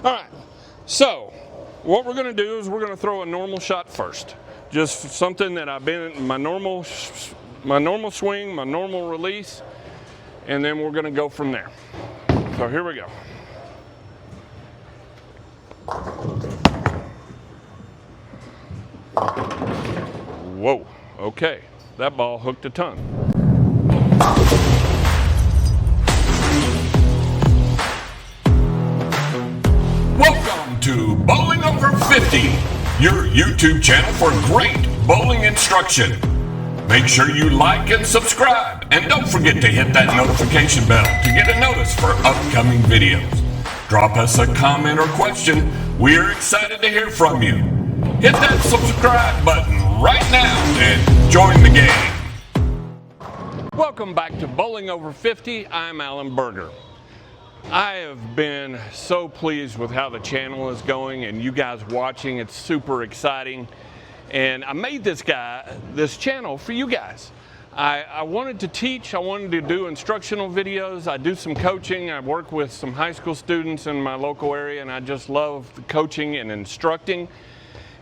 All right, so what we're gonna do is we're gonna throw a normal shot first. Just something that I've been in my normal swing, my normal release, and then we're gonna go from there. So here we go. Whoa, okay, that ball hooked a ton. Welcome to Bowling Over 50, your YouTube channel for great bowling instruction. Make sure you like and subscribe, and don't forget to hit that notification bell to get a notice for upcoming videos. Drop us a comment or question. We're excited to hear from you. Hit that subscribe button right now and join the game. Welcome back to Bowling Over 50. I'm Alan Berger. I have been so pleased with how the channel is going and you guys watching. It's super exciting. And I made this channel for you guys. I wanted to teach, I wanted to do instructional videos. I do some coaching. I work with some high school students in my local area, and I just love the coaching and instructing.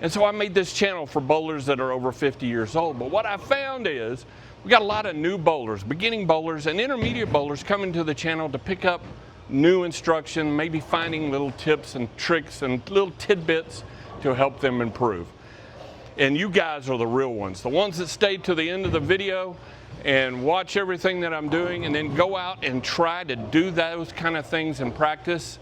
And so I made this channel for bowlers that are over 50 years old. But what I found is we got a lot of new bowlers, beginning bowlers and intermediate bowlers coming to the channel to pick up new instruction, maybe finding little tips and tricks and little tidbits to help them improve. And you guys are the real ones, the ones that stay to the end of the video and watch everything that I'm doing and then go out and try to do those kind of things in practice.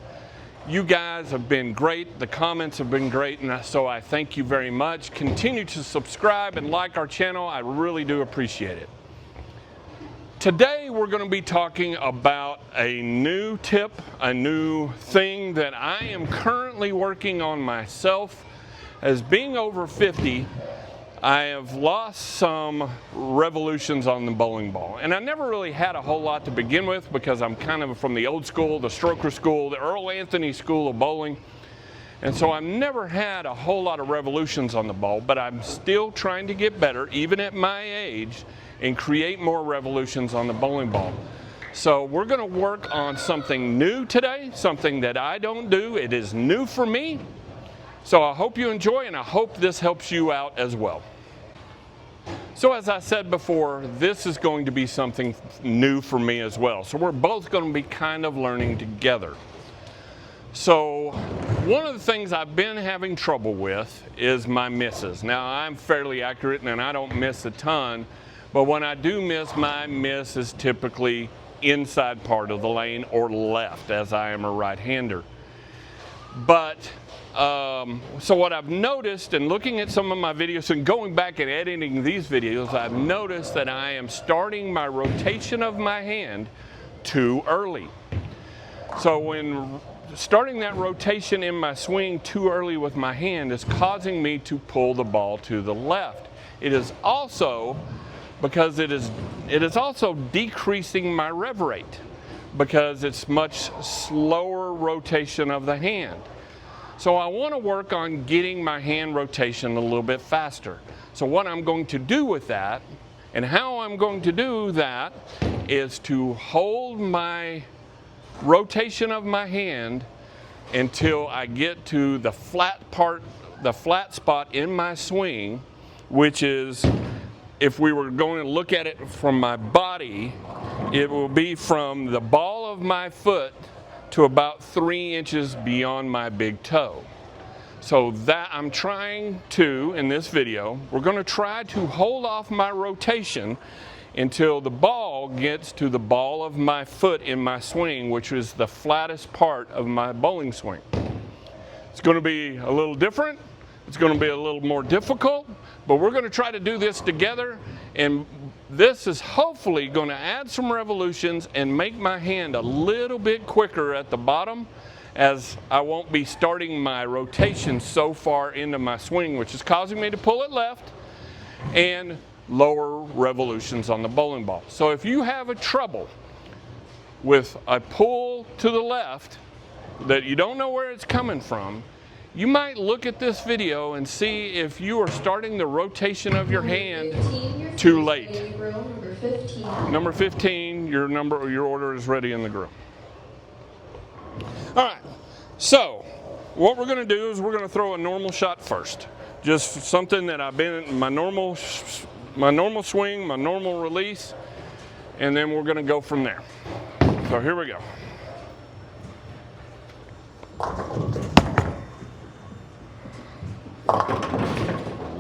You guys have been great. The comments have been great, and so I thank you very much. Continue to subscribe and like our channel. I really do appreciate it. Today we're going to be talking about a new tip, a new thing that I am currently working on myself. As being over 50, I have lost some revolutions on the bowling ball. And I never really had a whole lot to begin with because I'm kind of from the old school, the stroker school, the Earl Anthony school of bowling. And so I've never had a whole lot of revolutions on the ball, but I'm still trying to get better, even at my age, and create more revolutions on the bowling ball. So we're going to work on something new today, something that I don't do. It is new for me. So I hope you enjoy, and I hope this helps you out as well. So as I said before, this is going to be something new for me as well. So we're both going to be kind of learning together. So one of the things I've been having trouble with is my misses. Now I'm fairly accurate and I don't miss a ton, but when I do miss, my miss is typically inside part of the lane or left, as I am a right-hander. But so what I've noticed in looking at some of my videos and going back and editing these videos, I've noticed that I am starting my rotation of my hand too early. So when starting that rotation in my swing too early with my hand is causing me to pull the ball to the left. It is also because it is also decreasing my rev rate because it's much slower rotation of the hand. So I want to work on getting my hand rotation a little bit faster. So what I'm going to do with that, and how I'm going to do that, is to hold my rotation of my hand until I get to the flat part, the flat spot in my swing, which is, if we were going to look at it from my body, it will be from the ball of my foot to about 3 inches beyond my big toe. So that I'm trying to, in this video, we're going to try to hold off my rotation until the ball gets to the ball of my foot in my swing, which is the flattest part of my bowling swing. It's going to be a little different. It's going to be a little more difficult, but we're going to try to do this together, and this is hopefully going to add some revolutions and make my hand a little bit quicker at the bottom, as I won't be starting my rotation so far into my swing, which is causing me to pull it left and lower revolutions on the bowling ball. So if you have a trouble with a pull to the left that you don't know where it's coming from, you might look at this video and see if you are starting the rotation of your hand too late. Number 15, your order is ready in the grill. All right, so what we're gonna do is we're gonna throw a normal shot first. Just something that I've been in my normal swing, my normal release, and then we're gonna go from there. So here we go.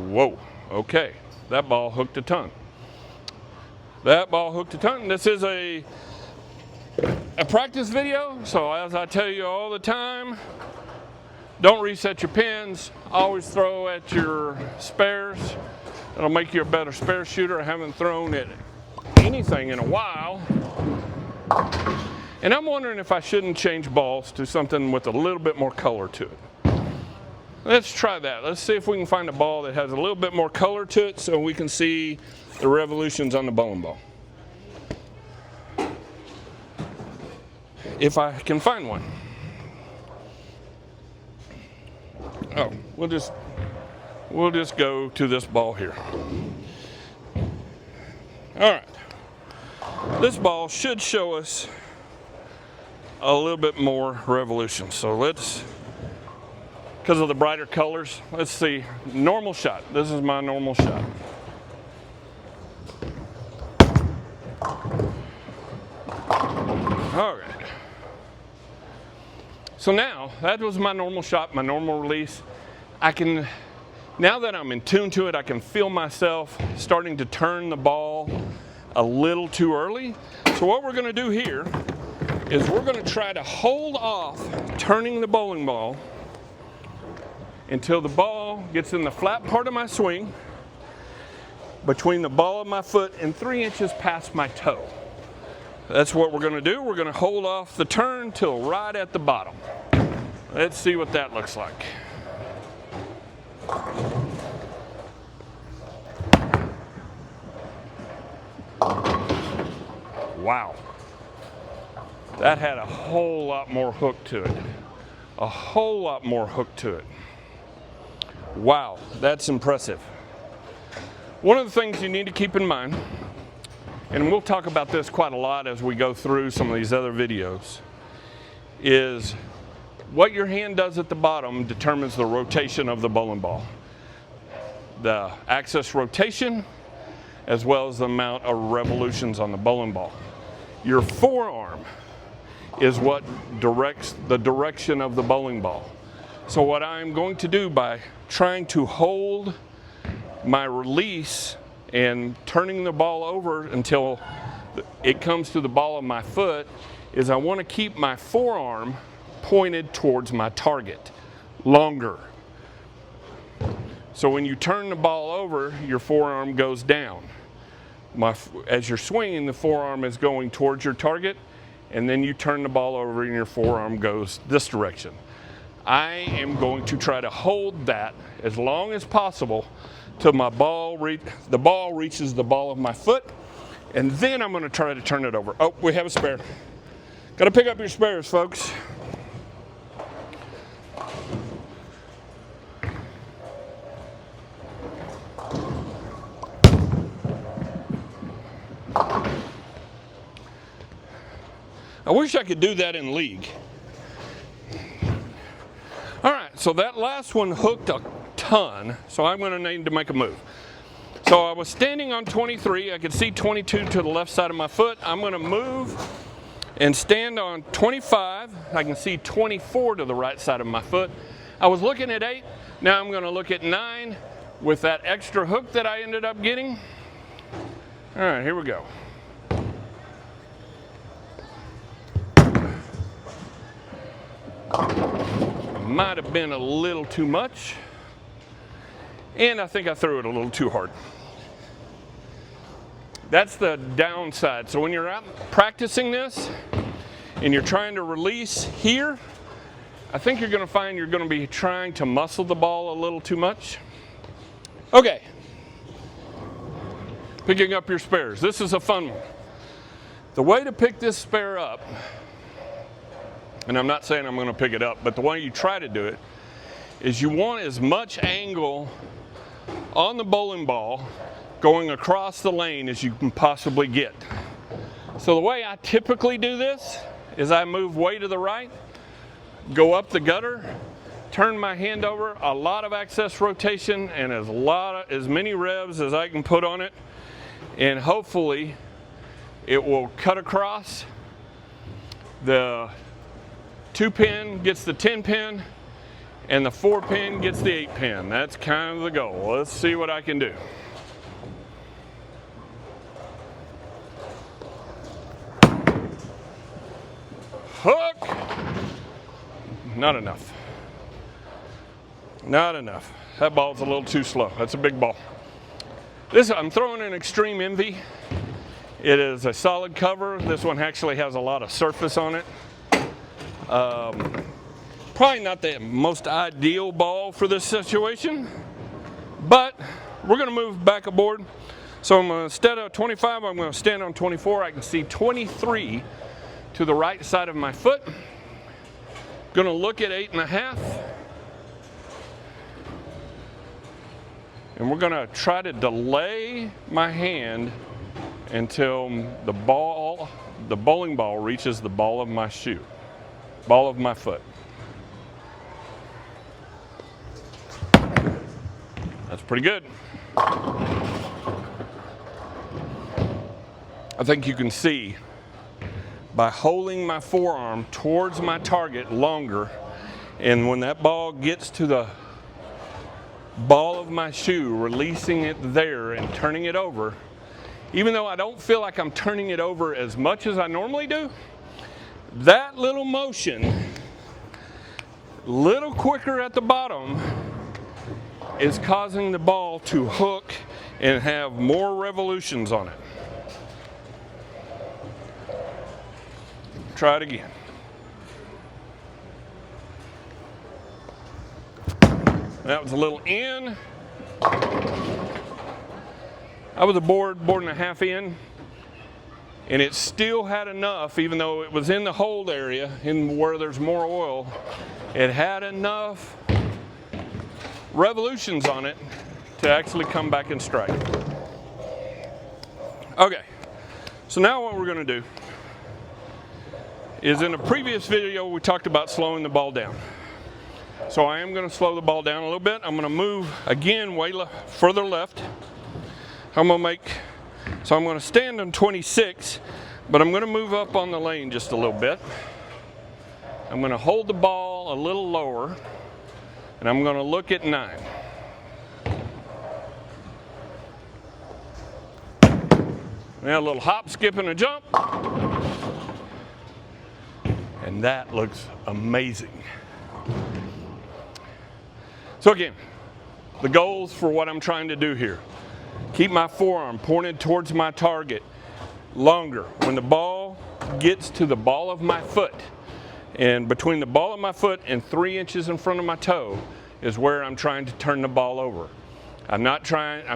Whoa, okay, that ball hooked a ton. That ball hooked a ton. This is a practice video, so as I tell you all the time, don't reset your pins, always throw at your spares. It'll make you a better spare shooter. I haven't thrown at anything in a while. And I'm wondering if I shouldn't change balls to something with a little bit more color to it. Let's try that. Let's see if we can find a ball that has a little bit more color to it so we can see the revolutions on the bowling ball. If I can find one. Oh, we'll just go to this ball here. All right. This ball should show us a little bit more revolution. So let's, because of the brighter colors, let's see. Normal shot. This is my normal shot. All right. So now, that was my normal shot, my normal release. Now that I'm in tune to it, I can feel myself starting to turn the ball a little too early. So what we're gonna do here is we're gonna try to hold off turning the bowling ball until the ball gets in the flat part of my swing, between the ball of my foot and 3 inches past my toe. That's what we're gonna do. We're gonna hold off the turn till right at the bottom. Let's see what that looks like. Wow. That had a whole lot more hook to it. A whole lot more hook to it. Wow, that's impressive. One of the things you need to keep in mind, and we'll talk about this quite a lot as we go through some of these other videos, is what your hand does at the bottom determines the rotation of the bowling ball. The axis rotation, as well as the amount of revolutions on the bowling ball. Your forearm is what directs the direction of the bowling ball. So what I'm going to do by trying to hold my release and turning the ball over until it comes to the ball of my foot is I want to keep my forearm pointed towards my target longer. So when you turn the ball over, your forearm goes down. As you're swinging, the forearm is going towards your target, and then you turn the ball over and your forearm goes this direction. I am going to try to hold that as long as possible till the ball reaches the ball of my foot, and then I'm going to try to turn it over. Oh, we have a spare. Got to pick up your spares, folks. I wish I could do that in league. All right, so that last one hooked a ton, so I'm going to need to make a move. So I was standing on 23. I could see 22 to the left side of my foot. I'm going to move and stand on 25. I can see 24 to the right side of my foot. I was looking at 8. Now I'm going to look at 9 with that extra hook that I ended up getting. All right, here we go. Might have been a little too much, and I think I threw it a little too hard. That's the downside. So when you're out practicing this and you're trying to release here, I think you're going to find you're going to be trying to muscle the ball a little too much. Okay, picking up your spares. This is a fun one. The way to pick this spare up, and I'm not saying I'm going to pick it up, but the way you try to do it is you want as much angle on the bowling ball going across the lane as you can possibly get. So the way I typically do this is I move way to the right, go up the gutter turn my hand over, a lot of access rotation and as many revs as I can put on it, and hopefully it will cut across. The 2-pin gets the 10-pin and the 4-pin gets the 8-pin. That's kind of the goal. Let's see what I can do. Hook! Not enough. Not enough. That ball's a little too slow. That's a big ball. I'm throwing an Extreme Envy. It is a solid cover. This one actually has a lot of surface on it. Probably not the most ideal ball for this situation, but we're going to move back aboard. So instead of 25, I'm going to stand on 24. I can see 23 to the right side of my foot. Going to look at 8.5. And we're going to try to delay my hand until the bowling ball reaches the ball of my shoe, ball of my foot. That's pretty good. I think you can see by holding my forearm towards my target longer, and when that ball gets to the ball of my shoe, releasing it there and turning it over, even though I don't feel like I'm turning it over as much as I normally do, that little motion, little quicker at the bottom, is causing the ball to hook and have more revolutions on it. Try it again. That was a little in. I was a board and a half in, and it still had enough, even though it was in the hold area, in where there's more oil, it had enough revolutions on it to actually come back and strike. Okay, so now what we're going to do is, in a previous video we talked about slowing the ball down. So I am going to slow the ball down a little bit. I'm going to move again way further left. I'm going to stand on 26, but I'm going to move up on the lane just a little bit. I'm going to hold the ball a little lower, and I'm going to look at 9. Now a little hop, skip, and a jump. And that looks amazing. So again, the goals for what I'm trying to do here: keep my forearm pointed towards my target longer. When the ball gets to the ball of my foot, and between the ball of my foot and 3 inches in front of my toe is where I'm trying to turn the ball over. I'm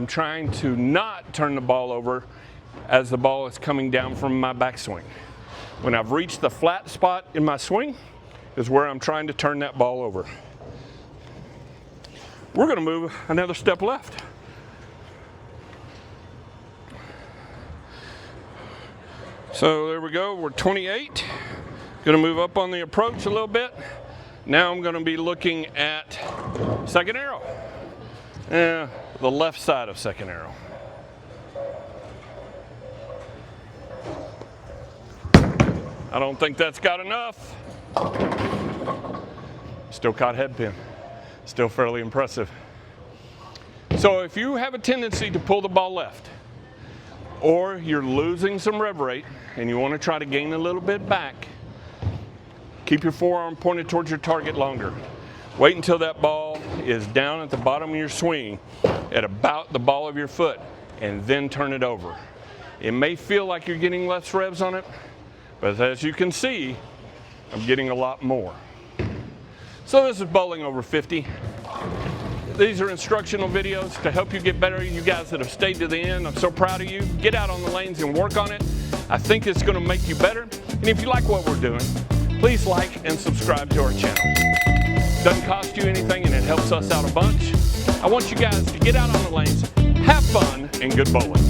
trying to not turn the ball over as the ball is coming down from my backswing. When I've reached the flat spot in my swing is where I'm trying to turn that ball over. We're going to move another step left. So there we go, we're 28. Going to move up on the approach a little bit. Now I'm going to be looking at second arrow. The left side of second arrow. I don't think that's got enough. Still caught head pin. Still fairly impressive. So if you have a tendency to pull the ball left, or you're losing some rev rate and you want to try to gain a little bit back, keep your forearm pointed towards your target longer. Wait until that ball is down at the bottom of your swing at about the ball of your foot, and then turn it over. It may feel like you're getting less revs on it, but as you can see, I'm getting a lot more. So this is Bowling Over 50. These are instructional videos to help you get better. You guys that have stayed to the end, I'm so proud of you. Get out on the lanes and work on it. I think it's going to make you better. And if you like what we're doing, please like and subscribe to our channel. It doesn't cost you anything, and it helps us out a bunch. I want you guys to get out on the lanes, have fun, and good bowling.